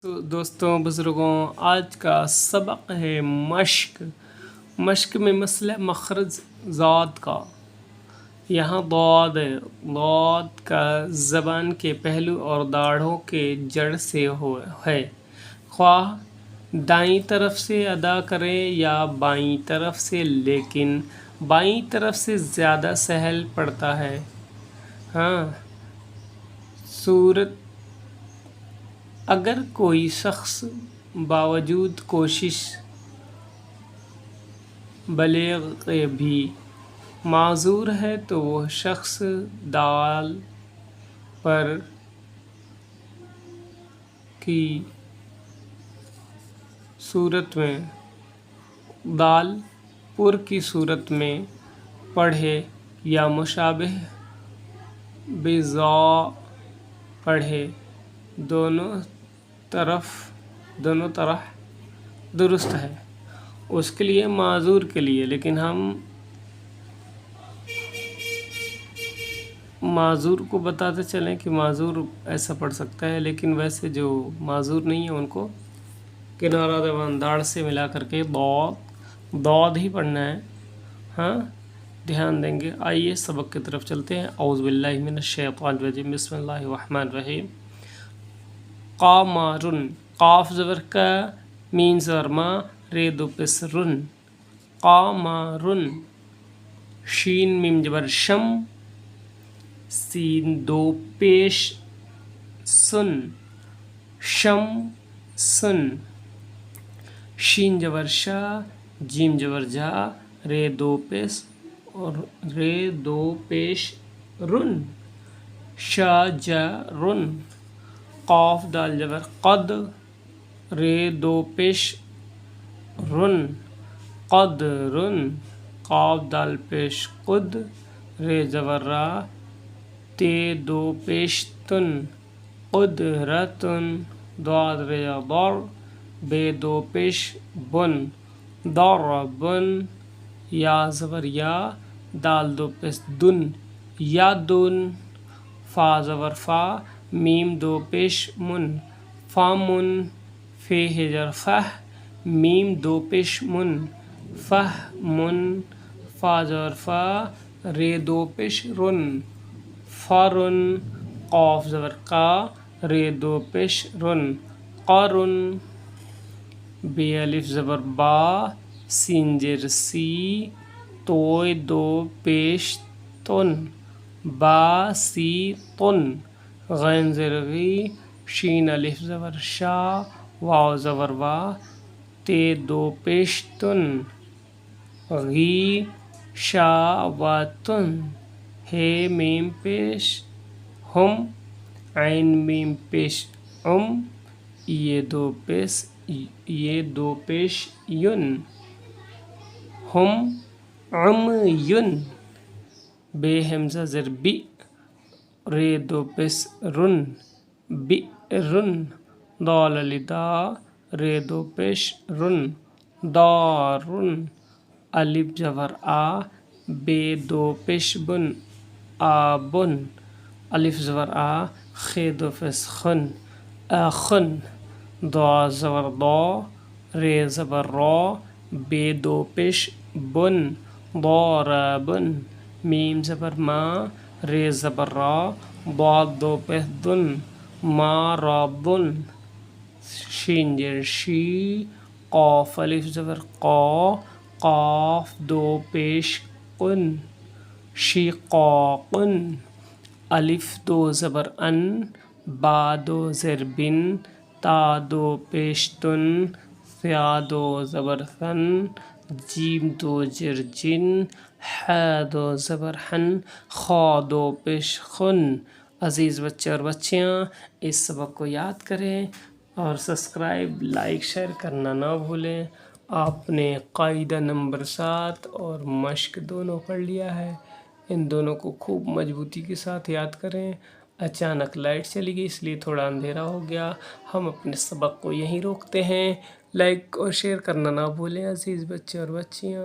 تو دوستوں بزرگوں، آج کا سبق ہے مشق۔ مشق میں مسئلہ مخرج ضاد کا۔ یہاں ضاد ہے۔ ضاد کا زبان کے پہلو اور داڑھوں کے جڑ سے ہے، خواہ دائیں طرف سے ادا کریں یا بائیں طرف سے، لیکن بائیں طرف سے زیادہ سہل پڑتا ہے۔ صورت: اگر کوئی شخص باوجود کوشش بلیغ بھی معذور ہے تو وہ شخص دال پر کی صورت میں پڑھے یا مشابہ بضا پڑھے، دونوں طرح درست ہے اس کے لیے، معذور کے لیے۔ لیکن ہم معذور کو بتاتے چلیں کہ معذور ایسا پڑھ سکتا ہے، لیکن ویسے جو معذور نہیں ہے ان کو کنارہ زبان داڑھ سے ملا کر کے ضاد ہی پڑھنا ہے۔ دھیان دیں گے۔ آئیے سبق کی طرف چلتے ہیں۔ اعوذ باللہ من الشیطان الرجیم، بسم اللہ الرحمن الرحیم۔ قامارن، قاف زبر کا، مین زبر ما، رے دو پیش رن، قامارن۔ شین میم زبر شم، سین دو پیش سن، شم سن۔ شین زبر شا، جیم زبر جا، رے دو پیش رن، شا جا رن۔ قاف دال زبر قد، رے دو پیش رن، قد رن۔ قاف دال پیش قد، رے زبر را، تے دو پیش تن، قدرتن۔ ضاد رے ضر، بے دو پیش بن، ضربن۔ یا زبر یا، دال دو پیش دن، یدن۔ فا زبر فا، میم دو پیش من، فامن۔ فے زبر فہ، میم دو پیش من، فہمن۔ فا زبر فا، رے دو پیش رن، فرن۔ قاف زبر قا، رے دو پیش رن، قرن۔ بے الف زبر با، سین زیر سی، توئے دو پیش تن، باسی تن۔ غین زیر غی، شین الف زبر شا، واو زبر وا، تے دو پیش تن، غی شا واتن۔ ہے میم پیش ہم، عین میم پیش ام، یہ دو پیش ین، ہم عمیٌ۔ بے ہمزہ زر بی، رے دو پیش رن، بئرن۔ دال علی دا، رے دو پیش رن، دارن۔ الف زبر آ، بے دو پیش بن، آبن۔ الف زبر آ، خے دو پیش خن، آخن۔ ضا زبر ضا، رے زبر را، بے دو پیش بن، ضاربن۔ میم زبر ما، رے زبر را، ضاد دو پیش دن، مارضن۔ شین زیر شی، قاف الف زبر قا، قاف دو پیش قن، شقاقن۔ الف دو زبر ان، با دو زیر بن، تا دو پیش تن، ثا دو زبر ثن، جیم دو زیر جن، حا دو زبر حن، خا دو پیش خن۔ عزیز بچے اور بچیاں، اس سبق کو یاد کریں اور سبسکرائب، لائک، شیئر کرنا نہ بھولیں۔ آپ نے قاعدہ نمبر 7 اور مشق دونوں پڑھ لیا ہے، ان دونوں کو خوب مضبوطی کے ساتھ یاد کریں۔ اچانک لائٹ چلی گئی اس لیے تھوڑا اندھیرا ہو گیا، ہم اپنے سبق کو یہیں روکتے ہیں۔ لائک اور شیئر کرنا نہ بھولیں عزیز بچے اور بچیاں۔